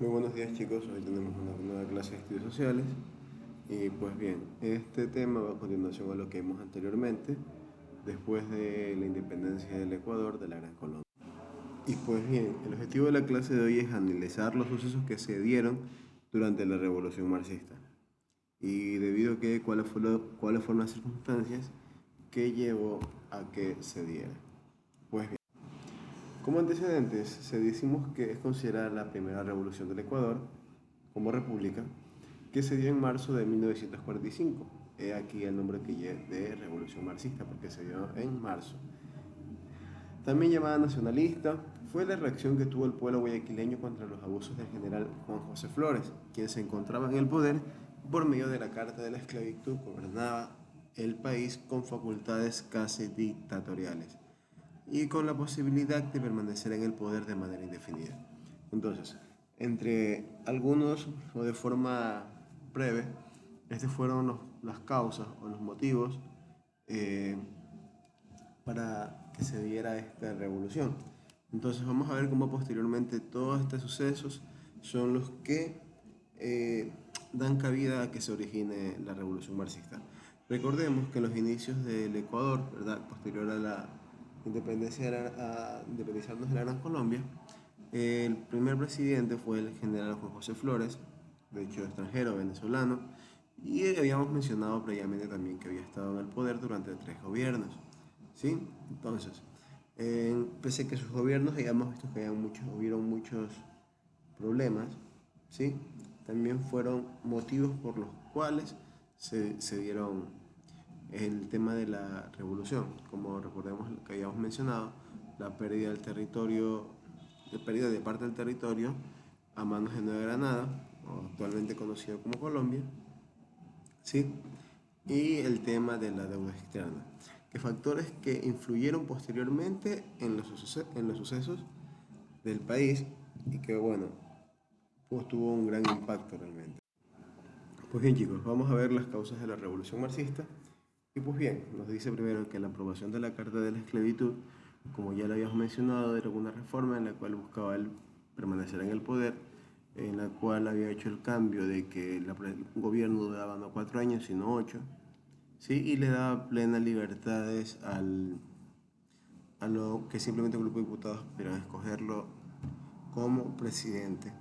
Muy buenos días chicos, hoy tenemos una nueva clase de estudios sociales y pues bien, este tema va a continuación a lo que vimos anteriormente, después de la independencia del Ecuador de la Gran Colombia. Y pues bien, el objetivo de la clase de hoy es analizar los sucesos que se dieron durante la Revolución Marxista y debido a que cuáles fueron las circunstancias que llevó a que se diera. Pues bien, como antecedentes, se decimos que es considerada la primera revolución del Ecuador como república que se dio en marzo de 1945. He aquí el nombre que lleva de revolución marxista porque se dio en marzo. También llamada nacionalista, fue la reacción que tuvo el pueblo guayaquileño contra los abusos del general Juan José Flores, quien se encontraba en el poder por medio de la Carta de la Esclavitud, gobernaba el país con facultades casi dictatoriales y con la posibilidad de permanecer en el poder de manera indefinida. Entonces, entre algunos o de forma breve, estas fueron las causas o los motivos eh, para que se diera esta revolución. Entonces vamos a ver cómo posteriormente todos estos sucesos son los que dan cabida a que se origine la revolución marxista. Recordemos que en los inicios del Ecuador, ¿verdad? Posterior a la independencia a independizarnos de la Gran Colombia, el primer presidente fue el general Juan José Flores, de hecho extranjero, venezolano, y habíamos mencionado previamente también que había estado en el poder durante 3 gobiernos. ¿Sí? Entonces, pese a que sus gobiernos hayamos visto que hubieron muchos problemas, ¿sí? También fueron motivos por los cuales se dieron el tema de la revolución. Como recordemos lo que habíamos mencionado, la pérdida del territorio, la pérdida de parte del territorio a manos de Nueva Granada, o actualmente conocido como Colombia, ¿sí? Y el tema de la deuda externa, que factores que influyeron posteriormente en los sucesos del país y que, bueno, pues tuvo un gran impacto realmente. Pues bien chicos, vamos a ver las causas de la revolución marxista. Y pues bien, nos dice primero que la aprobación de la Carta de la Esclavitud, como ya lo habíamos mencionado, era una reforma en la cual buscaba el permanecer en el poder, en la cual había hecho el cambio de que el gobierno duraba no 4 años, sino 8, ¿sí? Y le daba plenas libertades a lo que simplemente el grupo de diputados pudieran escogerlo como presidente.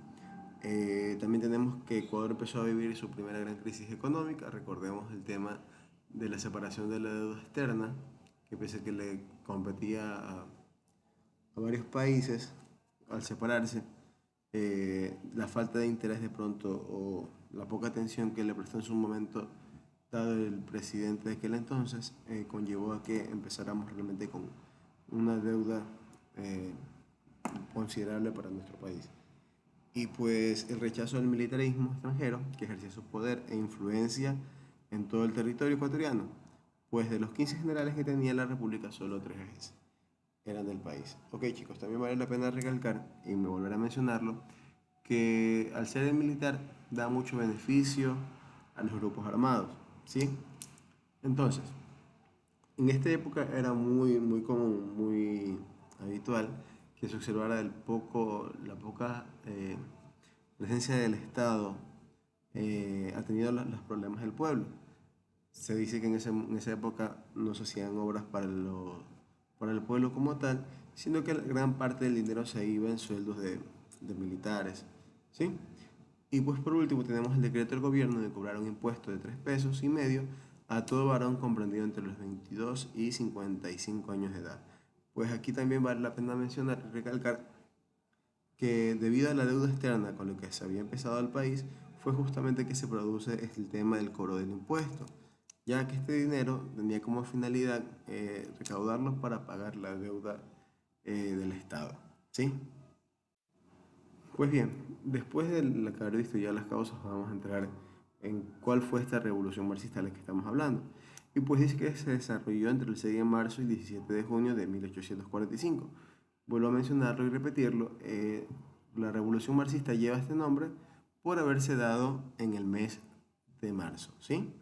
También tenemos que Ecuador empezó a vivir su primera gran crisis económica. Recordemos el tema de la separación de la deuda externa, que pese a que le competía a varios países al separarse, la falta de interés de pronto o la poca atención que le prestó en su momento dado el presidente de aquel entonces conllevó a que empezáramos realmente con una deuda eh, considerable para nuestro país. Y pues el rechazo del militarismo extranjero que ejercía su poder e influencia en todo el territorio ecuatoriano, pues de los 15 generales que tenía la República, solo 3 eran del país. Ok chicos, también vale la pena recalcar, y me volveré a mencionarlo, que al ser el militar da mucho beneficio a los grupos armados, ¿sí? Entonces, en esta época era muy común, muy habitual que se observara la poca presencia del Estado atendiendo los problemas del pueblo. Se dice que en esa época no se hacían obras para el pueblo como tal, sino que gran parte del dinero se iba en sueldos de militares, ¿sí? Y pues por último tenemos el decreto del gobierno de cobrar un impuesto de 3,5 pesos a todo varón comprendido entre los 22 y 55 años de edad. Pues aquí también vale la pena mencionar y recalcar que debido a la deuda externa con la que se había empezado el país, fue justamente que se produce el tema del cobro del impuesto, ya que este dinero tenía como finalidad recaudarlo para pagar la deuda del Estado, ¿sí? Pues bien, después de haber visto ya las causas, vamos a entrar en cuál fue esta revolución marxista de la que estamos hablando. Y pues dice que se desarrolló entre el 6 de marzo y 17 de junio de 1845. Vuelvo a mencionarlo y repetirlo, la revolución marxista lleva este nombre por haberse dado en el mes de marzo, ¿sí?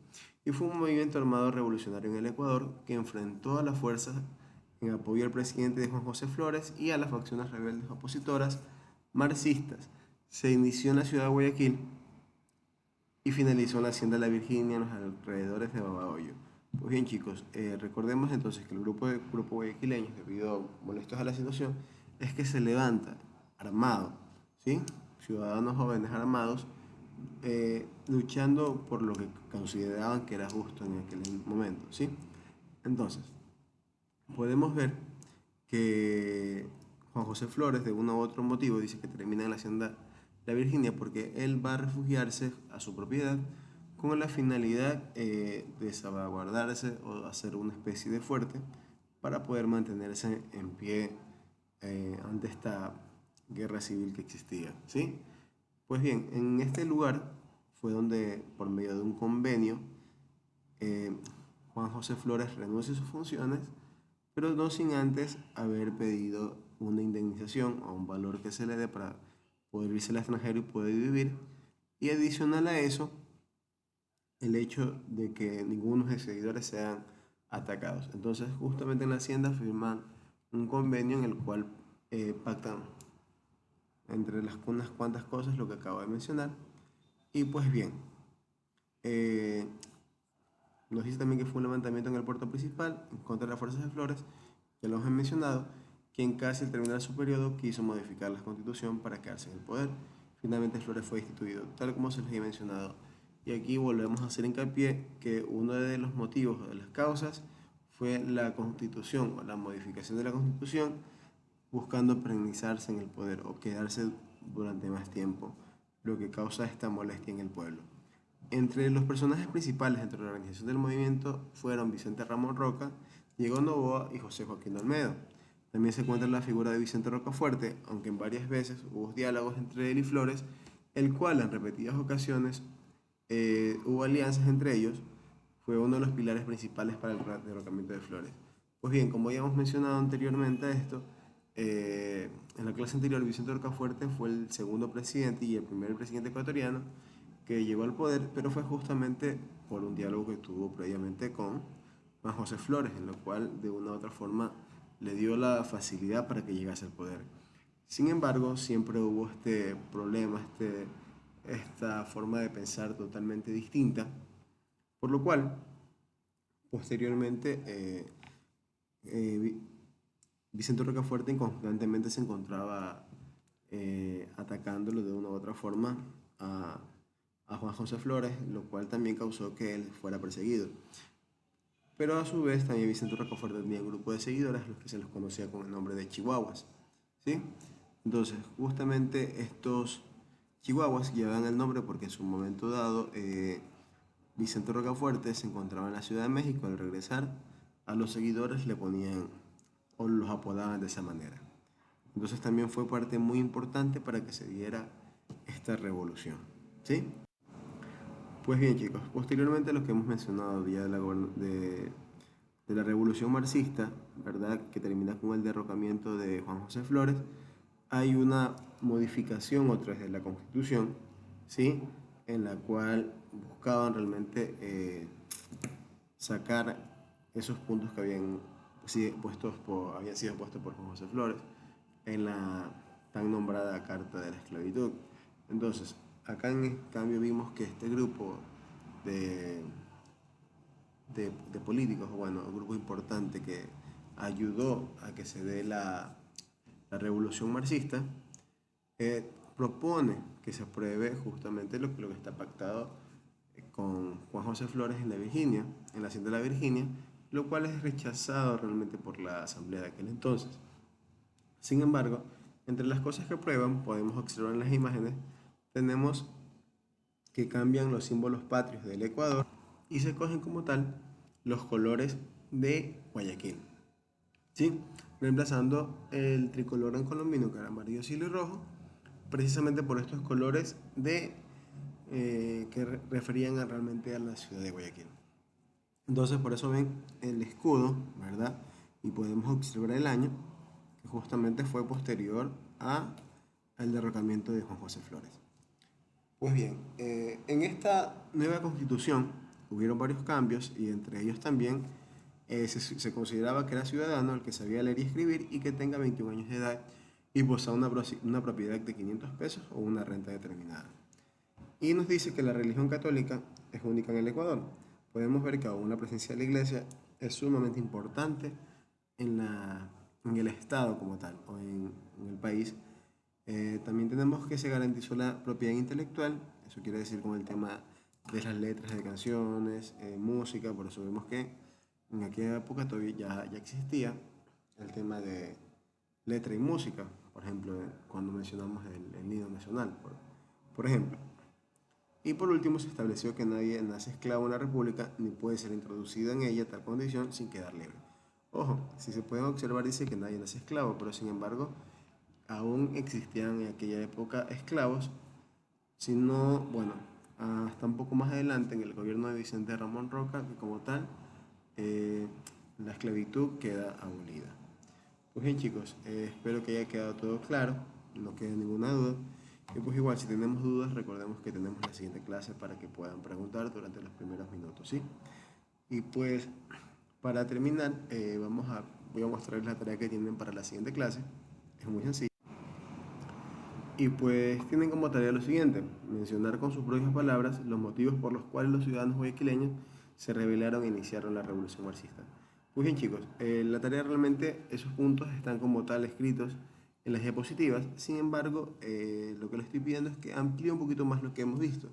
Y fue un movimiento armado revolucionario en el Ecuador que enfrentó a las fuerzas en apoyo al presidente de Juan José Flores y a las facciones rebeldes opositoras marxistas, se inició en la ciudad de Guayaquil y finalizó en la hacienda de La Virginia, en los alrededores de Babahoyo. Pues bien, chicos, recordemos entonces que el grupo guayaquileño, debido a molestias a la situación, es que se levanta armado, ¿sí? Ciudadanos jóvenes armados, luchando por lo que consideraban que era justo en aquel momento, ¿sí? Entonces, podemos ver que Juan José Flores, de uno u otro motivo, dice que termina en la hacienda La Virginia porque él va a refugiarse a su propiedad con la finalidad de salvaguardarse o hacer una especie de fuerte para poder mantenerse en pie ante esta guerra civil que existía, ¿sí? Pues bien, en este lugar fue donde, por medio de un convenio, eh, Juan José Flores renuncia a sus funciones, pero no sin antes haber pedido una indemnización o un valor que se le dé para poder irse al extranjero y poder vivir. Y adicional a eso, el hecho de que ninguno de sus seguidores sean atacados. Entonces, justamente en la Hacienda firman un convenio en el cual pactan entre unas cuantas cosas lo que acabo de mencionar. Y pues bien, eh, nos dice también que fue un levantamiento en el puerto principal en contra de las fuerzas de Flores, ya lo hemos mencionado, quien casi al terminar su periodo quiso modificar la constitución para quedarse en el poder. Finalmente Flores fue destituido, tal como se les había mencionado. Y aquí volvemos a hacer hincapié que uno de los motivos o de las causas fue la constitución o la modificación de la constitución buscando perennizarse en el poder o quedarse durante más tiempo, lo que causa esta molestia en el pueblo. Entre los personajes principales dentro de la organización del movimiento fueron Vicente Ramón Roca, Diego Novoa y José Joaquín Olmedo. También se encuentra la figura de Vicente Rocafuerte, aunque en varias veces hubo diálogos entre él y Flores, el cual en repetidas ocasiones hubo alianzas entre ellos, fue uno de los pilares principales para el derrocamiento de Flores. Pues bien, como ya hemos mencionado anteriormente a esto, en la clase anterior Vicente Rocafuerte fue el segundo presidente y el primer presidente ecuatoriano que llegó al poder, pero fue justamente por un diálogo que tuvo previamente con Juan José Flores, en lo cual de una u otra forma le dio la facilidad para que llegase al poder. Sin embargo, siempre hubo este problema, esta forma de pensar totalmente distinta, por lo cual posteriormente Vicente Rocafuerte constantemente se encontraba atacándolo de una u otra forma a Juan José Flores, lo cual también causó que él fuera perseguido. Pero a su vez también Vicente Rocafuerte tenía un grupo de seguidores, los que se los conocía con el nombre de Chihuahuas, ¿sí? Entonces, justamente estos Chihuahuas llevan el nombre porque en su momento dado Vicente Rocafuerte se encontraba en la Ciudad de México. Al regresar, a los seguidores le ponían o los apodaban de esa manera. Entonces también fue parte muy importante para que se diera esta revolución, ¿sí? Pues bien, chicos, posteriormente a lo que hemos mencionado ya de la revolución marxista, ¿verdad?, que termina con el derrocamiento de Juan José Flores, hay una modificación otra vez de la Constitución, ¿sí?, en la cual buscaban realmente sacar esos puntos que habían sido puestos por Juan José Flores en la tan nombrada Carta de la Esclavitud. Entonces, acá en cambio vimos que este grupo de, de políticos, bueno, un grupo importante que ayudó a que se dé la revolución marxista, propone que se apruebe justamente lo que está pactado con Juan José Flores en la Virginia, en la Hacienda de la Virginia, lo cual es rechazado realmente por la Asamblea de aquel entonces. Sin embargo, entre las cosas que aprueban, podemos observar en las imágenes, tenemos que cambian los símbolos patrios del Ecuador y se cogen como tal los colores de Guayaquil, ¿sí?, reemplazando el tricolor en colombino, que era amarillo, cielo y rojo, precisamente por estos colores que referían realmente a la ciudad de Guayaquil. Entonces, por eso ven el escudo, ¿verdad? Y podemos observar el año, que justamente fue posterior al derrocamiento de Juan José Flores. Pues bien, en esta nueva constitución hubieron varios cambios y entre ellos también se consideraba que era ciudadano el que sabía leer y escribir y que tenga 21 años de edad y posea una propiedad de 500 pesos o una renta determinada. Y nos dice que la religión católica es única en el Ecuador. Podemos ver que aún la presencia de la iglesia es sumamente importante en el Estado como tal, o en el país. También tenemos que se garantizó la propiedad intelectual, eso quiere decir con el tema de las letras de canciones, música, por eso vemos que en aquella época todavía ya existía el tema de letra y música, por ejemplo, cuando mencionamos el himno nacional, por ejemplo. Y por último, se estableció que nadie nace esclavo en la República ni puede ser introducido en ella tal condición sin quedar libre. Ojo, si se pueden observar dice que nadie nace esclavo, pero sin embargo aún existían en aquella época esclavos, sino, bueno, hasta un poco más adelante en el gobierno de Vicente Ramón Roca, que como tal la esclavitud queda abolida. Pues bien chicos, espero que haya quedado todo claro, no quede ninguna duda. Y pues igual, si tenemos dudas, recordemos que tenemos la siguiente clase para que puedan preguntar durante los primeros minutos, ¿sí? Y pues, para terminar, voy a mostrarles la tarea que tienen para la siguiente clase. Es muy sencillo. Y pues tienen como tarea lo siguiente: mencionar con sus propias palabras los motivos por los cuales los ciudadanos guayaquileños se rebelaron e iniciaron la revolución marxista. Pues bien chicos, la tarea realmente, esos puntos están como tal escritos en las diapositivas. Sin embargo, lo que les estoy pidiendo es que amplíe un poquito más lo que hemos visto.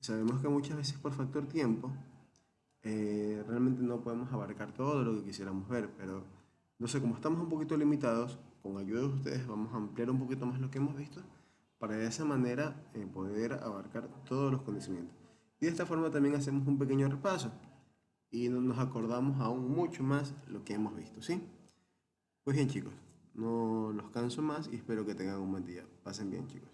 Sabemos que muchas veces por factor tiempo realmente no podemos abarcar todo lo que quisiéramos ver, pero no sé, como estamos un poquito limitados, con ayuda de ustedes vamos a ampliar un poquito más lo que hemos visto para de esa manera poder abarcar todos los conocimientos. Y de esta forma también hacemos un pequeño repaso y nos acordamos aún mucho más lo que hemos visto, ¿sí? Pues bien chicos, no los canso más y espero que tengan un buen día. Pasen bien chicos.